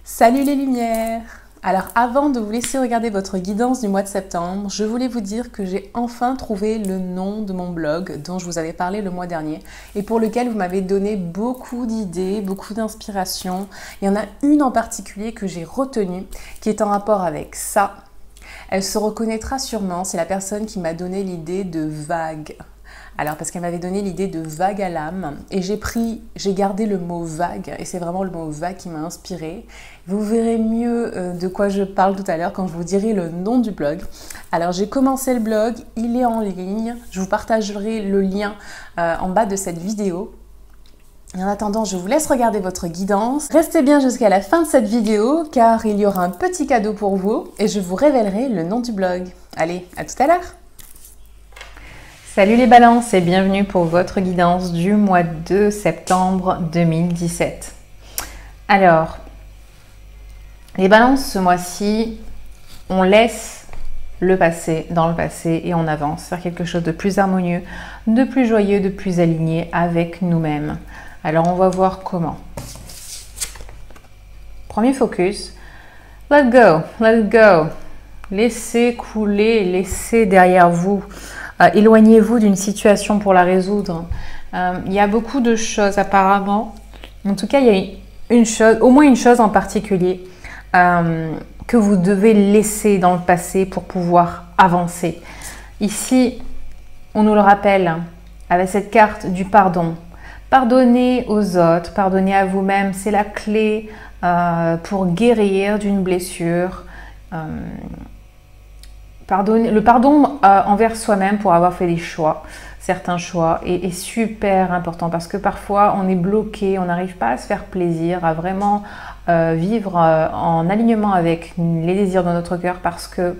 Salut les lumières! Alors avant de vous laisser regarder votre guidance du mois de septembre, je voulais vous dire que j'ai enfin trouvé le nom de mon blog dont je vous avais parlé le mois dernier et pour lequel vous m'avez donné beaucoup d'idées, beaucoup d'inspiration. Il y en a une en particulier que j'ai retenue qui est en rapport avec ça. Elle se reconnaîtra sûrement, c'est la personne qui m'a donné l'idée de vague. Alors parce qu'elle m'avait donné l'idée de vague à l'âme et j'ai gardé le mot vague et c'est vraiment le mot vague qui m'a inspirée. Vous verrez mieux de quoi je parle tout à l'heure quand je vous dirai le nom du blog. Alors j'ai commencé le blog, il est en ligne, je vous partagerai le lien en bas de cette vidéo. Et en attendant, je vous laisse regarder votre guidance. Restez bien jusqu'à la fin de cette vidéo car il y aura un petit cadeau pour vous et je vous révélerai le nom du blog. Allez, à tout à l'heure! Salut les balances et bienvenue pour votre guidance du mois de septembre 2017. Alors, les balances ce mois-ci, on laisse le passé dans le passé et on avance vers quelque chose de plus harmonieux, de plus joyeux, de plus aligné avec nous-mêmes. Alors on va voir comment. Premier focus, let go, let go. Laissez couler, laissez derrière vous. Éloignez-vous d'une situation pour la résoudre. Il y a beaucoup de choses apparemment. En tout cas, il y a une chose, au moins une chose en particulier que vous devez laisser dans le passé pour pouvoir avancer. Ici, on nous le rappelle avec cette carte du pardon. Pardonnez aux autres, pardonnez à vous-même, c'est la clé pour guérir d'une blessure. Le pardon envers soi-même pour avoir fait des choix, certains choix, est super important parce que parfois on est bloqué, on n'arrive pas à se faire plaisir, à vraiment vivre en alignement avec les désirs de notre cœur parce que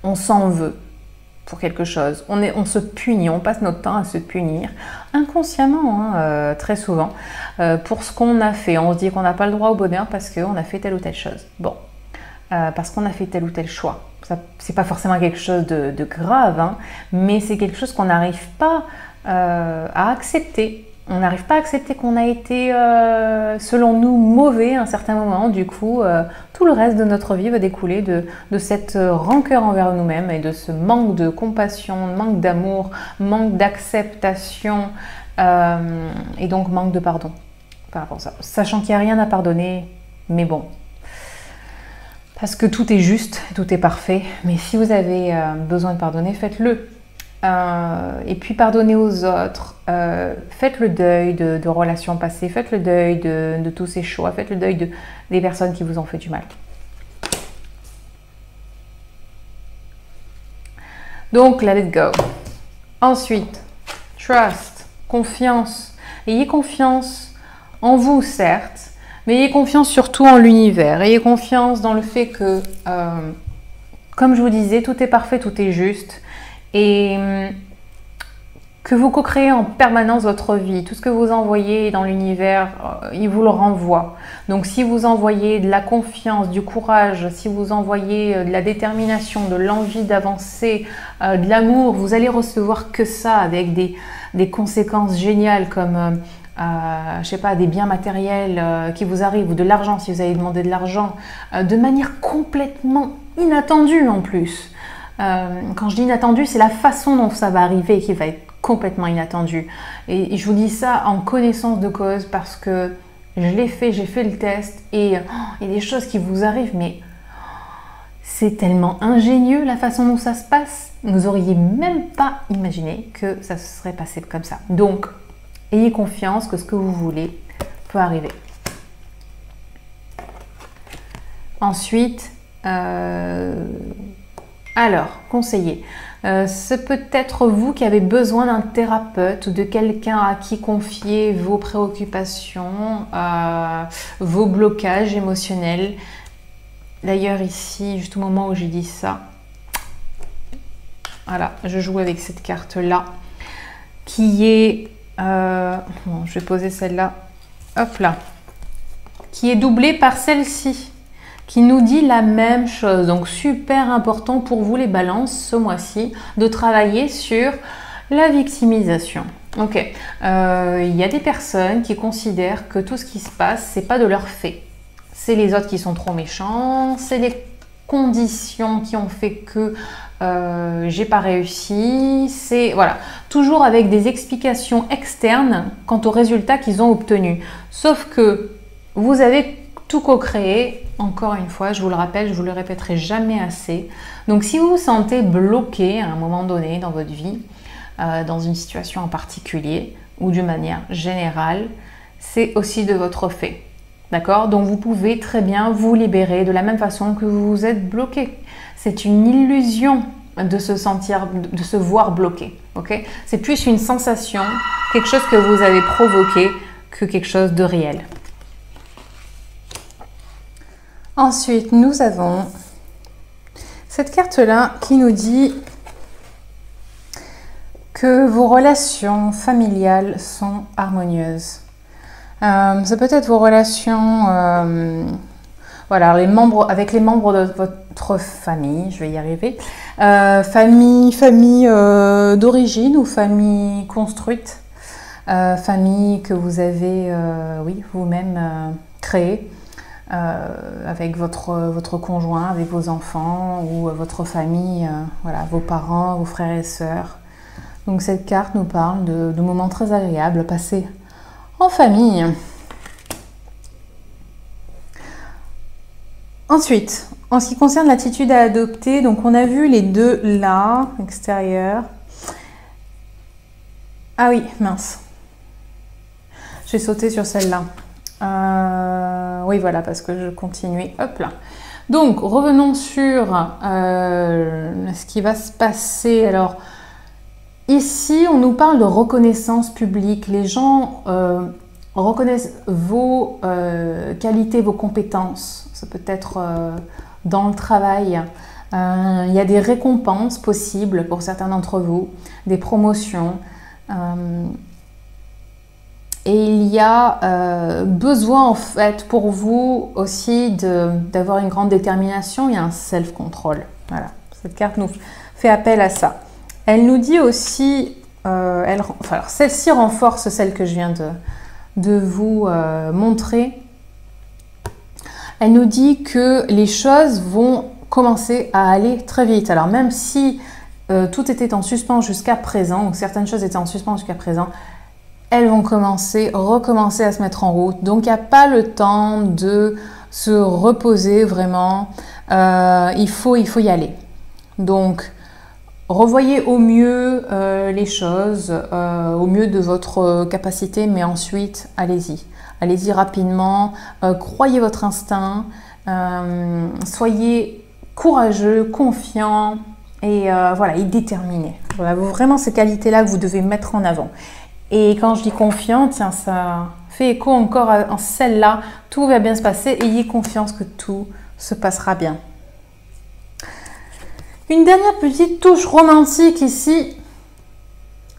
on s'en veut pour quelque chose. On se punit, on passe notre temps à se punir inconsciemment, très souvent, pour ce qu'on a fait. On se dit qu'on n'a pas le droit au bonheur parce qu'on a fait telle ou telle chose. Bon. Parce qu'on a fait tel ou tel choix. C'est pas forcément quelque chose de grave, mais c'est quelque chose qu'on n'arrive pas à accepter. On n'arrive pas à accepter qu'on a été, selon nous, mauvais à un certain moment. Du coup, tout le reste de notre vie va découler de cette rancœur envers nous-mêmes et de ce manque de compassion, manque d'amour, manque d'acceptation et donc manque de pardon par rapport à ça. Sachant qu'il n'y a rien à pardonner, mais bon. Parce que tout est juste, tout est parfait. Mais si vous avez besoin de pardonner, faites-le. Et puis pardonnez aux autres. Faites le deuil de relations passées. Faites le deuil de tous ces choix. Faites le deuil des personnes qui vous ont fait du mal. Donc, let it go. Ensuite, trust, confiance. Ayez confiance en vous, certes. Mais ayez confiance surtout en l'univers. Ayez confiance dans le fait que, comme je vous disais, tout est parfait, tout est juste. Et que vous co-créez en permanence votre vie. Tout ce que vous envoyez dans l'univers, il vous le renvoie. Donc si vous envoyez de la confiance, du courage, si vous envoyez de la détermination, de l'envie d'avancer, de l'amour, vous allez recevoir que ça avec des conséquences géniales comme... je sais pas, des biens matériels qui vous arrivent ou de l'argent si vous avez demandé de l'argent de manière complètement inattendue en plus. Quand je dis inattendue, c'est la façon dont ça va arriver qui va être complètement inattendue. Et je vous dis ça en connaissance de cause parce que je l'ai fait, j'ai fait le test et il y a des choses qui vous arrivent, mais c'est tellement ingénieux la façon dont ça se passe. Vous auriez même pas imaginé que ça se serait passé comme ça. Donc, ayez confiance que ce que vous voulez peut arriver. Ensuite, conseiller. C'est peut-être vous qui avez besoin d'un thérapeute ou de quelqu'un à qui confier vos préoccupations, vos blocages émotionnels. D'ailleurs ici, juste au moment où j'ai dit ça, voilà, je joue avec cette carte-là qui est... bon, je vais poser celle-là, hop là, qui est doublée par celle-ci, qui nous dit la même chose. Donc super important pour vous les balances ce mois-ci de travailler sur la victimisation. Ok, il y a des personnes qui considèrent que tout ce qui se passe, c'est pas de leur fait. c'est les autres qui sont trop méchants, c'est les conditions qui ont fait que j'ai pas réussi, c'est voilà, toujours avec des explications externes quant aux résultats qu'ils ont obtenus. Sauf que vous avez tout co-créé, encore une fois, je vous le rappelle, je vous le répéterai jamais assez. Donc si vous vous sentez bloqué à un moment donné dans votre vie, dans une situation en particulier ou d'une manière générale, c'est aussi de votre fait. D'accord? Donc vous pouvez très bien vous libérer de la même façon que vous vous êtes bloqué. C'est une illusion de se sentir, de se voir bloqué. Ok? C'est plus une sensation, quelque chose que vous avez provoqué que quelque chose de réel. Ensuite, nous avons cette carte-là qui nous dit que vos relations familiales sont harmonieuses. C'est peut-être vos relations voilà, avec les membres de votre famille, je vais y arriver, famille d'origine ou famille construite, famille que vous avez oui, vous-même créée avec votre conjoint, avec vos enfants ou votre famille, voilà, vos parents, vos frères et sœurs. Donc cette carte nous parle de moments très agréables passés en famille. Ensuite, en ce qui concerne l'attitude à adopter, donc on a vu les deux là, extérieur. Ah oui, mince. J'ai sauté sur celle-là. Oui, voilà, parce que je continuais. Hop là. Donc, revenons sur ce qui va se passer. Alors, ici, on nous parle de reconnaissance publique. Les gens reconnaissent vos qualités, vos compétences. Ça peut être dans le travail. Il y a des récompenses possibles pour certains d'entre vous, des promotions. Et il y a besoin en fait pour vous aussi d'avoir une grande détermination et un self-control. Voilà, cette carte nous fait appel à ça. Elle nous dit aussi, celle-ci renforce celle que je viens de vous montrer. Elle nous dit que les choses vont commencer à aller très vite. Alors même si tout était en suspens jusqu'à présent, ou certaines choses étaient en suspens jusqu'à présent, elles vont recommencer à se mettre en route. Donc il n'y a pas le temps de se reposer vraiment. Il faut y aller. Donc revoyez au mieux les choses, au mieux de votre capacité, mais ensuite allez-y. Allez-y rapidement, croyez votre instinct, soyez courageux, confiant et voilà, et déterminé. Voilà, vraiment ces qualités-là que vous devez mettre en avant. Et quand je dis confiant, tiens, ça fait écho encore en celle-là. Tout va bien se passer. Ayez confiance que tout se passera bien. Une dernière petite touche romantique ici.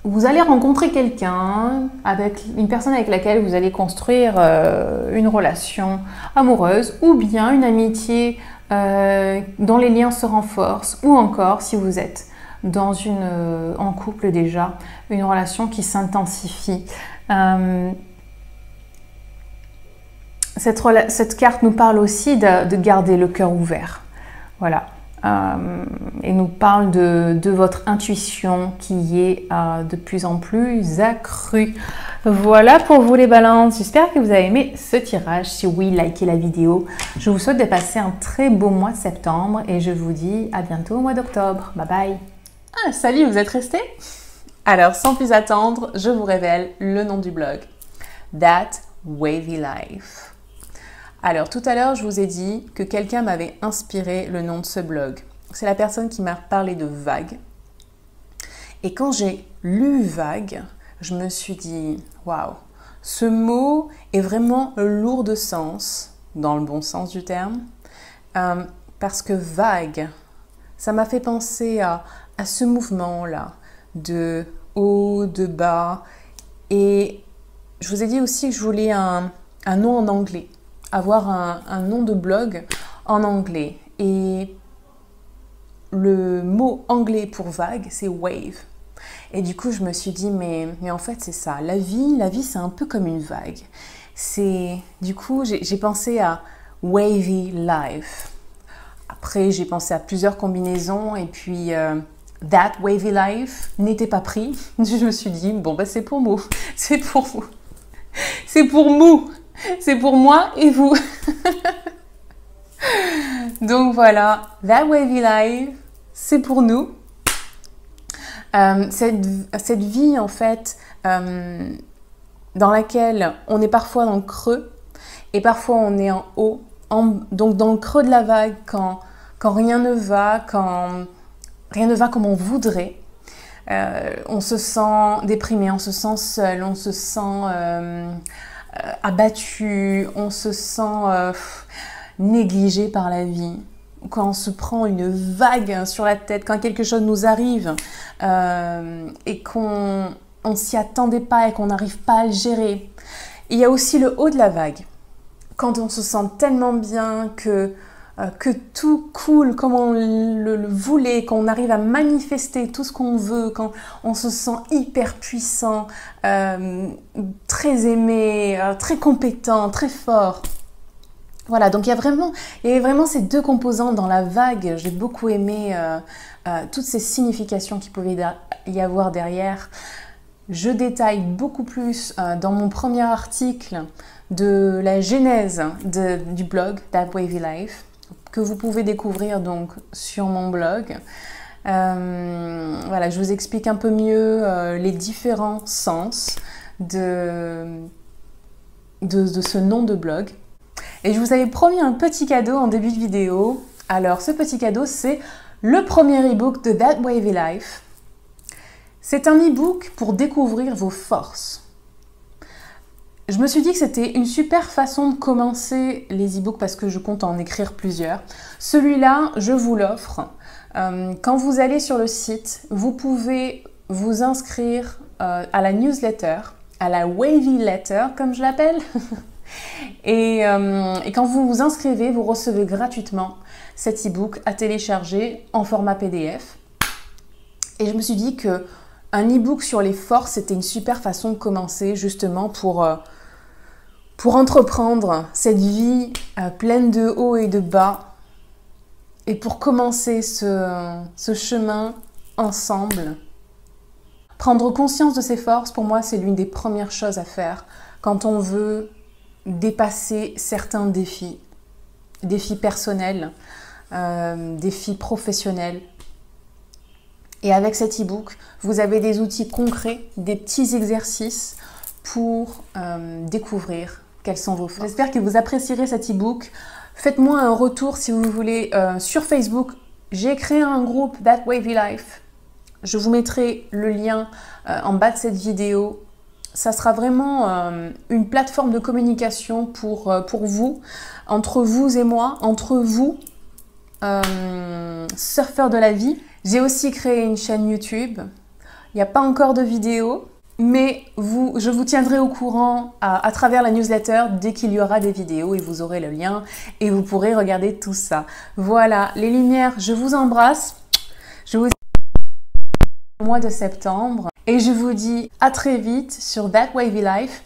Vous allez rencontrer quelqu'un, une personne avec laquelle vous allez construire une relation amoureuse ou bien une amitié dont les liens se renforcent, ou encore si vous êtes en couple déjà, une relation qui s'intensifie. Cette carte nous parle aussi de garder le cœur ouvert. Voilà. Et nous parle de votre intuition qui est de plus en plus accrue. Voilà pour vous les balances. J'espère que vous avez aimé ce tirage. Si oui, likez la vidéo. Je vous souhaite de passer un très beau mois de septembre et je vous dis à bientôt au mois d'octobre. Bye bye. Ah, salut, vous êtes restés? Alors, sans plus attendre, je vous révèle le nom du blog. That Wavy Life. Alors, tout à l'heure, je vous ai dit que quelqu'un m'avait inspiré le nom de ce blog. C'est la personne qui m'a parlé de vague. Et quand j'ai lu vague, je me suis dit, waouh, ce mot est vraiment lourd de sens, dans le bon sens du terme, parce que vague, ça m'a fait penser à ce mouvement-là, de haut, de bas. Et je vous ai dit aussi que je voulais un nom en anglais, avoir un nom de blog en anglais. Et le mot anglais pour vague, c'est wave. Et du coup, je me suis dit, mais en fait, c'est ça. La vie c'est un peu comme une vague. Du coup, j'ai pensé à Wavy Life. Après, j'ai pensé à plusieurs combinaisons et puis That Wavy Life n'était pas pris. Je me suis dit, bon, bah, c'est pour moi, c'est pour vous. C'est pour nous, c'est pour moi et vous. Donc voilà, That Wavy Life, c'est pour nous. Cette vie, en fait, dans laquelle on est parfois dans le creux et parfois on est en haut. Donc dans le creux de la vague, quand rien ne va, quand rien ne va comme on voudrait, on se sent déprimé, on se sent seul, on se sent abattu, on se sent négligé par la vie. Quand on se prend une vague sur la tête, quand quelque chose nous arrive et qu'on ne s'y attendait pas et qu'on n'arrive pas à le gérer. Il y a aussi le haut de la vague. Quand on se sent tellement bien que tout coule comme on le voulait, qu'on arrive à manifester tout ce qu'on veut, quand on se sent hyper puissant, très aimé, très compétent, très fort. Voilà, donc il y avait vraiment ces deux composantes dans la vague. J'ai beaucoup aimé toutes ces significations qu'il pouvait y avoir derrière. Je détaille beaucoup plus dans mon premier article de la genèse du blog That Wavy Life, que vous pouvez découvrir donc sur mon blog. Voilà, je vous explique un peu mieux les différents sens de ce nom de blog. Et je vous avais promis un petit cadeau en début de vidéo. Alors, ce petit cadeau, c'est le premier e-book de That Wavy Life. C'est un e-book pour découvrir vos forces. Je me suis dit que c'était une super façon de commencer les e-books parce que je compte en écrire plusieurs. Celui-là, je vous l'offre. Quand vous allez sur le site, vous pouvez vous inscrire à la newsletter, à la Wavy Letter, comme je l'appelle. Et quand vous vous inscrivez, vous recevez gratuitement cet e-book à télécharger en format PDF. Et je me suis dit que un e-book sur les forces, c'était une super façon de commencer justement pour entreprendre cette vie pleine de hauts et de bas et pour commencer ce chemin ensemble. Prendre conscience de ses forces, pour moi, c'est l'une des premières choses à faire quand on veut dépasser certains défis personnels, défis professionnels. Et avec cet e-book, vous avez des outils concrets, des petits exercices pour découvrir quelles sont vos forces. J'espère que vous apprécierez cet e-book. Faites-moi un retour si vous voulez sur Facebook. J'ai créé un groupe That Wavy Life. Je vous mettrai le lien en bas de cette vidéo. Ça sera vraiment une plateforme de communication pour vous, entre vous et moi, entre vous, surfeurs de la vie. J'ai aussi créé une chaîne YouTube. Il n'y a pas encore de vidéo, mais je vous tiendrai au courant à travers la newsletter dès qu'il y aura des vidéos et vous aurez le lien et vous pourrez regarder tout ça. Voilà, les lumières, je vous embrasse. Je vous dis au mois de septembre. Et je vous dis à très vite sur That Wavy Life.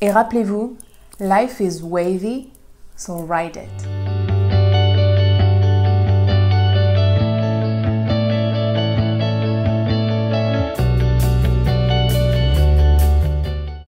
Et rappelez-vous, life is wavy, so ride it.